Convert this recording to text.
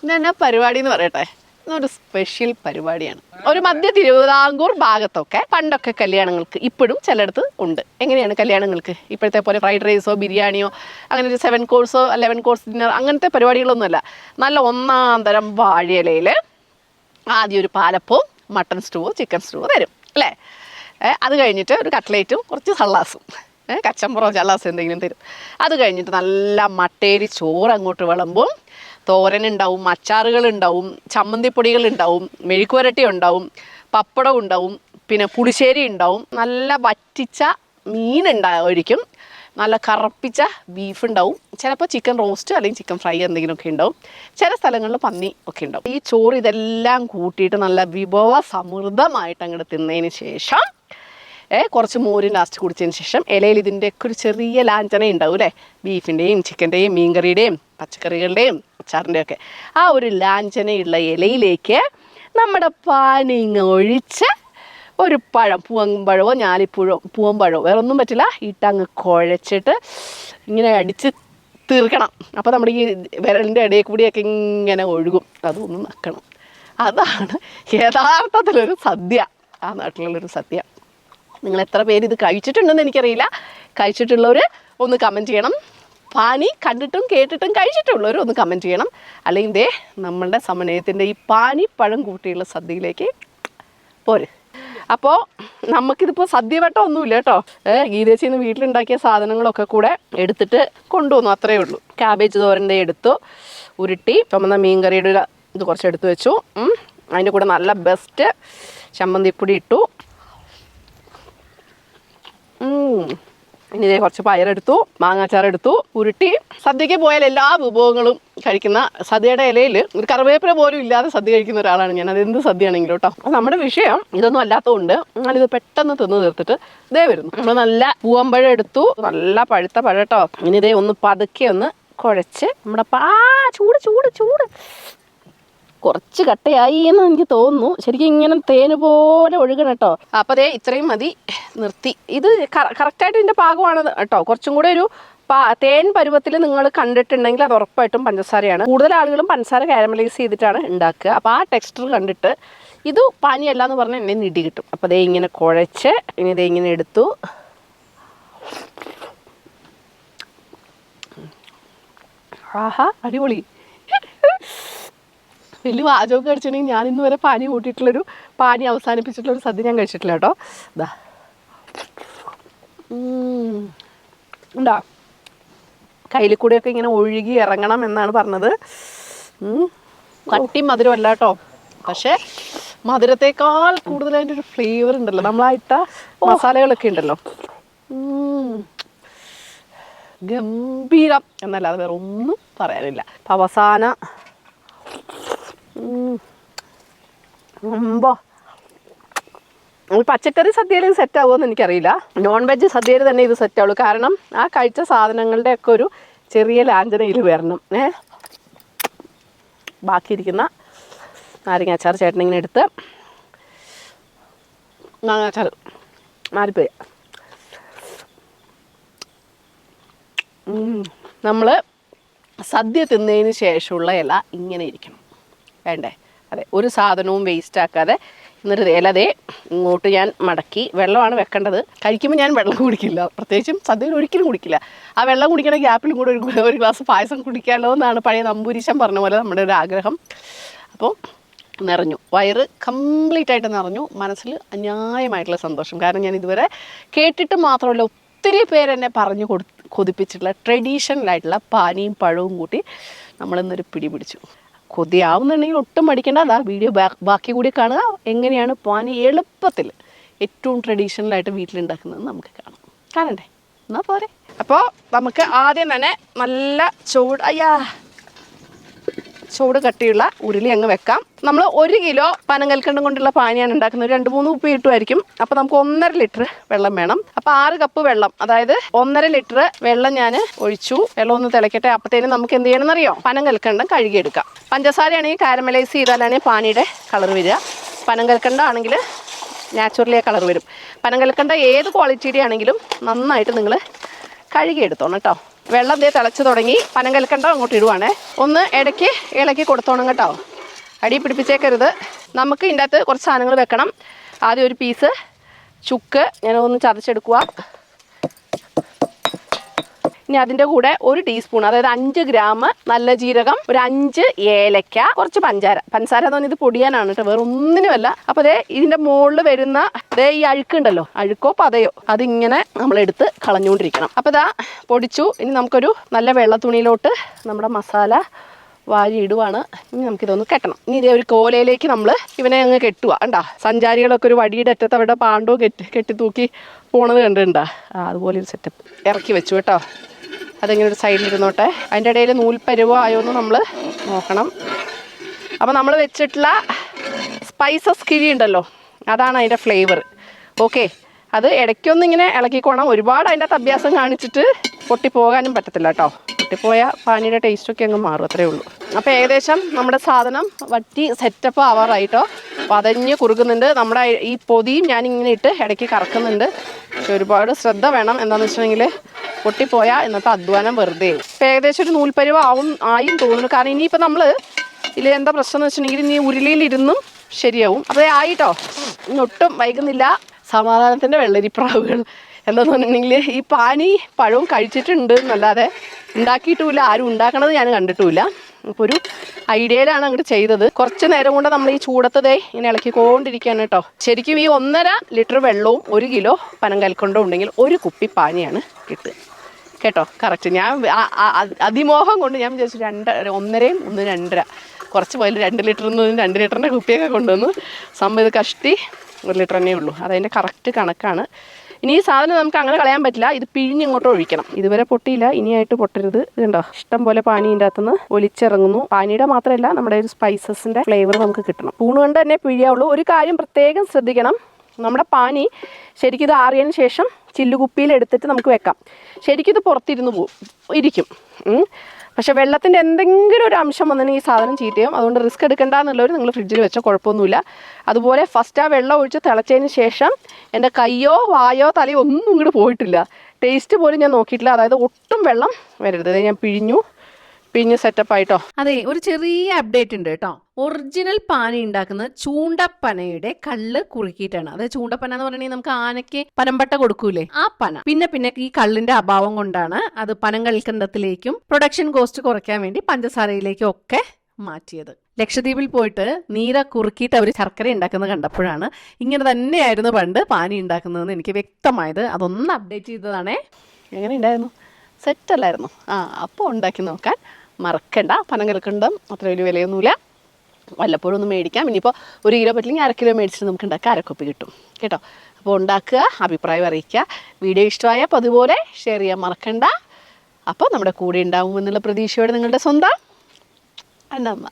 ഇതെന്നാ പരിപാടി എന്ന് പറയട്ടെ, ഒരു സ്പെഷ്യൽ പരിപാടിയാണ്. ഒരു മധ്യ തിരുവിതാംകൂർ ഭാഗത്തൊക്കെ പണ്ടൊക്കെ കല്യാണങ്ങൾക്ക് ഇപ്പോഴും ചിലയിടത്ത് ഉണ്ട്. എങ്ങനെയാണ് കല്യാണങ്ങൾക്ക് ഇപ്പോഴത്തെ പോലെ ഫ്രൈഡ് റൈസോ ബിരിയാണിയോ അങ്ങനെ ഒരു 7 കോഴ്സോ 11 കോഴ്സ് ഡിന്നർ അങ്ങനത്തെ പരിപാടികളൊന്നുമല്ല. നല്ല ഒന്നാം തരം വാഴയിലയിൽ ആദ്യം ഒരു പാലപ്പവും മട്ടൺ സ്റ്റൂവോ ചിക്കൻ സ്റ്റൂവോ തരും അല്ലേ. അത് കഴിഞ്ഞിട്ട് ഒരു കട്ട്ലേറ്റും കുറച്ച് സള്ളാസും കച്ചമ്പറോ ചള്ളാസും എന്തെങ്കിലും തരും. അത് കഴിഞ്ഞിട്ട് നല്ല മട്ടേരി ചോറ് അങ്ങോട്ട് വിളമ്പും. തോരനുണ്ടാവും, അച്ചാറുകളുണ്ടാവും, ചമ്മന്തിപ്പൊടികളുണ്ടാവും, മെഴുക്കുവരട്ടി ഉണ്ടാവും, പപ്പടം ഉണ്ടാവും, പിന്നെ പുളിശ്ശേരി ഉണ്ടാവും, നല്ല വറ്റിച്ച മീനുണ്ടാവുമായിരിക്കും, നല്ല കറപ്പിച്ച ബീഫ് ഉണ്ടാവും, ചിലപ്പോൾ ചിക്കൻ റോസ്റ്റ് അല്ലെങ്കിൽ ചിക്കൻ ഫ്രൈ എന്തെങ്കിലുമൊക്കെ ഉണ്ടാവും, ചില സ്ഥലങ്ങളിൽ പന്നി ഒക്കെ ഉണ്ടാവും. ഈ ചോറ് ഇതെല്ലാം കൂട്ടിയിട്ട് നല്ല വിഭവ സമൃദ്ധമായിട്ട് അങ്ങോട്ട് തിന്നതിന് ശേഷം കുറച്ച് മോര് ലാസ്റ്റ് കുടിച്ചതിന് ശേഷം ഇലയിൽ ഇതിൻ്റെയൊക്കെ ഒരു ചെറിയ ലാഞ്ചന ഉണ്ടാവും അല്ലേ, ബീഫിൻ്റെയും ചിക്കൻ്റെയും മീൻകറിയുടെയും പച്ചക്കറികളുടെയും അച്ചാറിൻ്റെയൊക്കെ ആ ഒരു ലാഞ്ചനയുള്ള ഇലയിലേക്ക് നമ്മുടെ പാനിങ്ങ ഒഴിച്ച് ഒരു പഴം, പൂവമ്പഴമോ പൂവമ്പഴമോ വേറെ ഒന്നും പറ്റില്ല, ഇട്ടങ്ങ് കുഴച്ചിട്ട് ഇങ്ങനെ അടിച്ച് തീർക്കണം. അപ്പോൾ നമ്മുടെ ഈ വിരലിൻ്റെ ഇടയിൽ കൂടിയൊക്കെ ഇങ്ങനെ ഒഴുകും, അതൊന്ന് നക്കണം. അതാണ് യഥാർത്ഥത്തിലൊരു സദ്യ, ആ നാട്ടിലുള്ളൊരു സദ്യ. നിങ്ങൾ എത്ര പേര് ഇത് കഴിച്ചിട്ടുണ്ടെന്ന് എനിക്കറിയില്ല. കഴിച്ചിട്ടുള്ളവർ ഒന്ന് കമൻറ്റ് ചെയ്യണം. പാനി കണ്ടിട്ടും കേട്ടിട്ടും കഴിച്ചിട്ടുള്ളവർ ഒന്ന് കമൻറ്റ് ചെയ്യണം. അല്ലെങ്കിൽ ദേ നമ്മളുടെ സമന്വയത്തിൻ്റെ ഈ പാനിപ്പഴം കൂട്ടിയുള്ള സദ്യയിലേക്ക് പോര്. അപ്പോൾ നമുക്കിതിപ്പോൾ സദ്യവട്ടം ഒന്നുമില്ല കേട്ടോ. ഗീതേച്ചി ഇന്ന് വീട്ടിലുണ്ടാക്കിയ സാധനങ്ങളൊക്കെ കൂടെ എടുത്തിട്ട് കൊണ്ടുവന്നു, അത്രയേ ഉള്ളൂ. ക്യാബേജ് തോരൻ്റെ എടുത്തു, ഉരുട്ടി, ചുമന്ന മീൻകറിയുടെ ഇത് കുറച്ച് എടുത്തു വെച്ചു. അതിൻ്റെ കൂടെ നല്ല ബെസ്റ്റ് ചമ്മന്തിപ്പൊടി ഇട്ടു. ഇനി ഇതേ കുറച്ച് പയറെടുത്തു, മാങ്ങാച്ചാറെടുത്തു, ഉരുട്ടി. സദ്യക്ക് പോയാൽ എല്ലാ വിഭവങ്ങളും കഴിക്കുന്ന, സദ്യയുടെ ഇലയിൽ ഒരു കറിവേപ്പില പോലും ഇല്ലാതെ സദ്യ കഴിക്കുന്ന ഒരാളാണ് ഞാൻ. അതെന്ത് സദ്യയാണെങ്കിലും കേട്ടോ. നമ്മുടെ വിഷയം ഇതൊന്നും അല്ലാത്തതുകൊണ്ട് ഞാനിത് പെട്ടെന്ന് തിന്ന് തീർത്തിട്ട് ഇതേ വരുന്നു. നമ്മൾ നല്ല പൂവമ്പഴം എടുത്തു, നല്ല പഴുത്ത പഴം കേട്ടോ. ഇനി ഇതേ ഒന്ന് പതുക്കെ ഒന്ന് കുഴച്ച് നമ്മുടെ ചൂട് ചൂട് ചൂട് കുറച്ച് കട്ടയായി എന്ന് എനിക്ക് തോന്നുന്നു. ശരിക്കും ഇങ്ങനെ തേന് പോലെ ഒഴുകണം കേട്ടോ. അപ്പോൾ അതേ ഇത്രയും മതി, നിർത്തി. ഇത് കറക്റ്റായിട്ട് ഇതിൻ്റെ പാകമാണ് കേട്ടോ. കുറച്ചും കൂടെ ഒരു തേൻ പരുവത്തിൽ നിങ്ങൾ കണ്ടിട്ടുണ്ടെങ്കിൽ അത് ഉറപ്പായിട്ടും പഞ്ചസാരയാണ്. കൂടുതൽ ആളുകളും പഞ്ചസാര കാരമലൈസ് ചെയ്തിട്ടാണ് ഉണ്ടാക്കുക. അപ്പോൾ ആ ടെക്സ്ചർ കണ്ടിട്ട് ഇത് പാനിയല്ല എന്ന് പറഞ്ഞാൽ എന്നെ നിടി കിട്ടും. അപ്പോൾ അതേ ഇങ്ങനെ കുഴച്ച് ഇനി ഇതേ ഇങ്ങനെ എടുത്തു. ആഹാ, അടിപൊളി. വലിയ വാചകമൊക്കെ കഴിച്ചിട്ടുണ്ടെങ്കിൽ ഞാൻ ഇന്ന് വരെ പാനി കൂട്ടിയിട്ടുള്ളൊരു, പാനി അവസാനിപ്പിച്ചിട്ടുള്ളൊരു സദ്യ ഞാൻ കഴിച്ചിട്ടില്ല കേട്ടോ. ഇതാ ഉണ്ടാ കയ്യിൽ കൂടെയൊക്കെ ഇങ്ങനെ ഒഴുകി ഇറങ്ങണം എന്നാണ് പറഞ്ഞത്. കട്ടി മധുരമല്ല കേട്ടോ, പക്ഷേ മധുരത്തേക്കാൾ കൂടുതൽ അതിൻ്റെ ഒരു ഫ്ലേവർ ഉണ്ടല്ലോ, നമ്മളായിട്ട മസാലകളൊക്കെ ഉണ്ടല്ലോ. ഗംഭീരം എന്നല്ലാതെ വേറെ ഒന്നും പറയാനില്ല. അവസാന പച്ചക്കറി സദ്യയിൽ സെറ്റ് ആവുമെന്ന് എനിക്കറിയില്ല. നോൺ വെജ് സദ്യയിൽ തന്നെ ഇത് സെറ്റ് ആവുള്ളൂ. കാരണം ആ കഴിച്ച സാധനങ്ങളുടെ ഒക്കെ ഒരു ചെറിയ ലാഞ്ചനയിൽ വരണം. ബാക്കിയിരിക്കുന്ന നാരങ്ങാച്ചാർ ചേട്ടനിങ്ങനെ എടുത്ത്, മാങ്ങാച്ചാർ മാറിപ്പോയി. നമ്മൾ സദ്യ തിന്നതിന് ശേഷമുള്ള ഇല ഇങ്ങനെ ഇരിക്കണം, വേണ്ടേ? അതെ, ഒരു സാധനവും വേസ്റ്റ് ആക്കാതെ. എന്നിട്ട് ഇലതേ ഇങ്ങോട്ട് ഞാൻ മടക്കി, വെള്ളമാണ് വെക്കേണ്ടത്. കഴിക്കുമ്പോൾ ഞാൻ വെള്ളം കുടിക്കില്ല, പ്രത്യേകിച്ചും സദ്യയിൽ ഒരിക്കലും കുടിക്കില്ല. ആ വെള്ളം കുടിക്കണ ഗ്യാപ്പിലും കൂടെ ഒരു ഗ്ലാസ് പായസം കുടിക്കാമല്ലോ എന്നാണ് പഴയ നമ്പൂരിശൻ പറഞ്ഞ പോലെ നമ്മുടെ ഒരു ആഗ്രഹം. അപ്പോൾ നിറഞ്ഞു, വയറ് കംപ്ലീറ്റ് ആയിട്ട് നിറഞ്ഞു. മനസ്സിൽ അന്യായമായിട്ടുള്ള സന്തോഷം. കാരണം ഞാൻ ഇതുവരെ കേട്ടിട്ട് മാത്രമല്ല, ഒത്തിരി പേരെന്നെ പറഞ്ഞു കൊതിപ്പിച്ചിട്ടുള്ള ട്രഡീഷണലായിട്ടുള്ള പാനിയും പഴവും കൂട്ടി നമ്മളിന്നൊരു പിടി പിടിച്ചു. കൊതിയാവുന്നുണ്ടെങ്കിൽ ഒട്ടും മടിക്കേണ്ട, അതാ വീഡിയോ ബാക്കി കൂടി കാണുക. എങ്ങനെയാണ് പാനി എളുപ്പത്തിൽ ഏറ്റവും ട്രഡീഷണലായിട്ട് വീട്ടിലുണ്ടാക്കുന്നത് നമുക്ക് കാണണ്ടേ? എന്നാൽ പോരെ. അപ്പോൾ നമുക്ക് ആദ്യം തന്നെ നല്ല ചൂട് കട്ടിയുള്ള ഉരുളി അങ്ങ് വെക്കാം. നമ്മൾ 1 കിലോ പനങ്കൽക്കണ്ടം കൊണ്ടുള്ള പാനിയാണ് ഉണ്ടാക്കുന്നത്. 2-3 ഉപ്പ് കിട്ടുമായിരിക്കും. അപ്പോൾ നമുക്ക് 1.5 ലിറ്റർ വെള്ളം വേണം. അപ്പോൾ 6 കപ്പ് വെള്ളം, അതായത് 1.5 ലിറ്റർ വെള്ളം ഞാൻ ഒഴിച്ചു. വെള്ളം ഒന്ന് തിളക്കട്ടെ. അപ്പോഴത്തേനും നമുക്ക് എന്ത് ചെയ്യണമെന്നറിയോ? പനങ്കൽക്കണ്ടം കഴുകിയെടുക്കാം. പഞ്ചസാരയാണെങ്കിൽ കാരമലൈസ് ചെയ്താലാണ് പാനിയുടെ കളർ വരിക. പനങ്കൽക്കണ്ടം ആണെങ്കിൽ നാച്ചുറലി കളർ വരും. പനങ്കൽക്കണ്ടം ഏത് ക്വാളിറ്റിയുടെ ആണെങ്കിലും നന്നായിട്ട് നിങ്ങൾ കഴുകിയെടുത്തോണം കേട്ടോ. വെള്ളം ദേ തിളച്ച് തുടങ്ങി. പനങ്കൽക്കണ്ടം അങ്ങോട്ട് ഇടുവാണേ. ഒന്ന് ഇടയ്ക്ക് ഇളക്കി കൊടുത്തോണം കേട്ടോ, അടി പിടിപ്പിച്ചേക്കരുത്. നമുക്ക് ഇതിൻ്റെ അകത്ത് കുറച്ച് സാധനങ്ങൾ വെക്കണം. ആദ്യം ഒരു പീസ് ചുക്ക് ഞാനൊന്ന് ചതച്ചെടുക്കുക. ഇനി അതിൻ്റെ കൂടെ 1 ടീസ്പൂൺ, അതായത് 5 ഗ്രാം നല്ല ജീരകം, ഒരു 5 ഏലക്ക, കുറച്ച് പഞ്ചസാര എന്ന് പറഞ്ഞാൽ ഇത് പൊടിയാനാണ് കേട്ടോ, വേറെ ഒന്നിനുമല്ല. അപ്പോൾ അതേ ഇതിൻ്റെ മുകളിൽ വരുന്ന അതേ ഈ അഴുക്കുണ്ടല്ലോ, അഴുക്കോ പതയോ, അതിങ്ങനെ നമ്മളെടുത്ത് കളഞ്ഞുകൊണ്ടിരിക്കണം. അപ്പോൾ ഇതാ പൊടിച്ചു. ഇനി നമുക്കൊരു നല്ല വെള്ള തുണിയിലോട്ട് നമ്മുടെ മസാല വാരി ഇടുവാണ്. ഇനി നമുക്കിതൊന്ന് കെട്ടണം. ഇനി ഇതേ ഒരു കോലയിലേക്ക് നമ്മൾ ഇവനെ അങ്ങ് കെട്ടുക. കണ്ടാ സഞ്ചാരികളൊക്കെ ഒരു വടിയുടെ അറ്റത്ത് അവരുടെ പാണ്ടോ കെട്ടി തൂക്കി പോണത് കണ്ടിട്ടുണ്ടാ? അതുപോലെ ഒരു സെറ്റപ്പ് ഇറക്കി വെച്ചു കേട്ടോ. അതിങ്ങനെ ഒരു സൈഡിലിരുന്നോട്ടെ. അതിൻ്റെ ഇടയിൽ നൂൽപ്പരുവോ ആയോന്ന് നമ്മൾ നോക്കണം. അപ്പോൾ നമ്മൾ വെച്ചിട്ടുള്ള സ്പൈസസ് കിഴി ഉണ്ടല്ലോ, അതാണ് അതിൻ്റെ ഫ്ലേവർ. ഓക്കെ, അത് ഇടയ്ക്കൊന്നിങ്ങനെ ഇളക്കിക്കോണം. ഒരുപാട് അതിൻ്റെ അകത്ത് അഭ്യാസം കാണിച്ചിട്ട് പൊട്ടിപ്പോകാനും പറ്റത്തില്ല കേട്ടോ. പൊട്ടിപ്പോയാൽ പാനിയുടെ ടേസ്റ്റൊക്കെ അങ്ങ് മാറും, അത്രേ ഉള്ളൂ. അപ്പോൾ ഏകദേശം നമ്മുടെ സാധനം വറ്റി സെറ്റപ്പ് ആവാറായിട്ടോ. പതഞ്ഞ് കുറുകുന്നുണ്ട്. നമ്മുടെ ഈ പൊതിയും ഞാനിങ്ങനെ ഇട്ട് ഇടയ്ക്ക് കറക്കുന്നുണ്ട്. പക്ഷെ ഒരുപാട് ശ്രദ്ധ വേണം. എന്താണെന്ന് വെച്ചിട്ടുണ്ടെങ്കിൽ പൊട്ടിപ്പോയാൽ ഇന്നത്തെ അധ്വാനം വെറുതെ. ഇപ്പോൾ ഏകദേശം ഒരു നൂൽപ്പരുവ ആയും തോന്നുന്നു. കാരണം ഇനിയിപ്പോൾ നമ്മൾ ഇതിൽ എന്താ പ്രശ്നം എന്ന് വെച്ചിട്ടുണ്ടെങ്കിൽ ഇനി ഉരുളിയിലിരുന്നും ശരിയാവും. അപ്പോൾ ആയിട്ടോ, ഇന്നൊട്ടും വൈകുന്നില്ല. സമാധാനത്തിൻ്റെ വെള്ളരിപ്രാവുകൾ. എന്താണെന്ന് പറഞ്ഞിട്ടുണ്ടെങ്കിൽ ഈ പാനി പഴവും കഴിച്ചിട്ടുണ്ട് എന്നല്ലാതെ ഉണ്ടാക്കിയിട്ടുമില്ല, ആരും ഉണ്ടാക്കണത് ഞാൻ കണ്ടിട്ടുമില്ല. അപ്പോൾ ഒരു ഐഡിയയിലാണ് അങ്ങോട്ട് ചെയ്തത്. കുറച്ച് നേരം കൊണ്ട് നമ്മൾ ഈ ചൂടത്തതേ ഇങ്ങനെ ഇളക്കിക്കൊണ്ടിരിക്കുകയാണ് കേട്ടോ. ശരിക്കും ഈ 1.5 ലിറ്റർ വെള്ളവും 1 കിലോ പനങ്കൽക്കണ്ടം ഉണ്ടെങ്കിൽ 1 കുപ്പി പാനിയാണ് കിട്ടുക കേട്ടോ. കറക്റ്റ്. ഞാൻ അതിമോഹം കൊണ്ട് ഞാൻ വിചാരിച്ചു 1.5 1 2.5 കുറച്ച് പോയാലും 2 ലിറ്ററിൽ 2 ലിറ്ററിൻ്റെ കുപ്പിയൊക്കെ കൊണ്ടുവന്നു. സംഭവം ഇത് കഷ്ടി 1 ലിറ്റർ തന്നെ ഉള്ളൂ. അതതിൻ്റെ കറക്റ്റ് കണക്കാണ്. ഇനി ഈ സാധനം നമുക്ക് അങ്ങനെ കളയാൻ പറ്റില്ല. ഇത് പിഴിഞ്ഞിങ്ങോട്ട് ഒഴിക്കണം. ഇതുവരെ പൊട്ടിയില്ല, ഇനിയായിട്ട് പൊട്ടരുത്. ഇതുണ്ടോ, ഇഷ്ടം പോലെ പാനി ഇതിൻ്റെ അകത്തുനിന്ന് ഒലിച്ചിറങ്ങുന്നു. പാനിയുടെ മാത്രമല്ല നമ്മുടെ ഒരു സ്പൈസസിൻ്റെ ഫ്ലേവർ നമുക്ക് കിട്ടണം. സ്പൂൺ കൊണ്ട് തന്നെ പിഴിയാവുള്ളൂ. ഒരു കാര്യം പ്രത്യേകം ശ്രദ്ധിക്കണം, നമ്മുടെ പാനി ശരിക്കും ഇത് ആറിയതിന് ശേഷം ചില്ലുകുപ്പിയിൽ എടുത്തിട്ട് നമുക്ക് വെക്കാം. ശരിക്കും ഇത് പുറത്തിരുന്ന് ഇരിക്കും. പക്ഷെ വെള്ളത്തിൻ്റെ എന്തെങ്കിലും ഒരു അംശം വന്നിട്ട് ഈ സാധനം ചീത്തയും. അതുകൊണ്ട് റിസ്ക് എടുക്കണ്ട എന്നുള്ളവർ നിങ്ങൾ ഫ്രിഡ്ജിൽ വെച്ചോ, കുഴപ്പമൊന്നുമില്ല. അതുപോലെ ഫസ്റ്റ് ആ വെള്ളം ഒഴിച്ച് തിളച്ചതിന് ശേഷം എൻ്റെ കയ്യോ വായോ തലയോ ഒന്നും ഇങ്ങോട്ട് പോയിട്ടില്ല. ടേസ്റ്റ് പോലും ഞാൻ നോക്കിയിട്ടില്ല. അതായത് ഒട്ടും വെള്ളം വരരുത്. ഞാൻ പിഴിഞ്ഞ് സെറ്റപ്പായിട്ടോ. അതെ, ഒരു ചെറിയ അപ്ഡേറ്റ് ഉണ്ട് കേട്ടോ. ഒറിജിനൽ പാനി ഉണ്ടാക്കുന്നത് ചൂണ്ടപ്പനയുടെ കള്ള് കുറുക്കിയിട്ടാണ്. അതായത് ചൂണ്ടപ്പന എന്ന് പറഞ്ഞിട്ടുണ്ടെങ്കിൽ നമുക്ക് ആനയ്ക്ക് പനമ്പട്ട കൊടുക്കൂലേ, ആ പന. പിന്നെ ഈ കള്ളിന്റെ അഭാവം കൊണ്ടാണ് അത് പനങ്കൽക്കണ്ടത്തിലേക്കും പ്രൊഡക്ഷൻ കോസ്റ്റ് കുറയ്ക്കാൻ വേണ്ടി പഞ്ചസാരയിലേക്കും ഒക്കെ മാറ്റിയത്. ലക്ഷദ്വീപിൽ പോയിട്ട് നീര കുറുക്കിയിട്ട് അവർ ശർക്കര ഉണ്ടാക്കുന്നത് കണ്ടപ്പോഴാണ് ഇങ്ങനെ തന്നെയായിരുന്നു പണ്ട് പാനി ഉണ്ടാക്കുന്നതെന്ന് എനിക്ക് വ്യക്തമായത്. അതൊന്ന് അപ്ഡേറ്റ് ചെയ്തതാണേ. എങ്ങനെ ഉണ്ടായിരുന്നു? സെറ്റല്ലായിരുന്നു? അപ്പോൾ ഉണ്ടാക്കി നോക്കാൻ മറക്കണ്ട. പനങ്കൽക്കണ്ടം അത്ര വലിയ വിലയൊന്നുമില്ല. വല്ലപ്പോഴും ഒന്ന് മേടിക്കാം. ഇനിയിപ്പോൾ 1 കിലോ പറ്റില്ലെങ്കിൽ 1/2 കിലോ മേടിച്ചിട്ട് നമുക്ക് ഉണ്ടാക്കുക, 1/2 കുപ്പി കിട്ടും കേട്ടോ. അപ്പോൾ ഉണ്ടാക്കുക, അഭിപ്രായം അറിയിക്കുക. വീഡിയോ ഇഷ്ടമായാൽ അതുപോലെ ഷെയർ ചെയ്യാൻ മറക്കണ്ട. അപ്പോൾ നമ്മുടെ കൂടെ ഉണ്ടാവുമെന്നുള്ള പ്രതീക്ഷയോടെ നിങ്ങളുടെ സ്വന്തം അന്നമ്മ.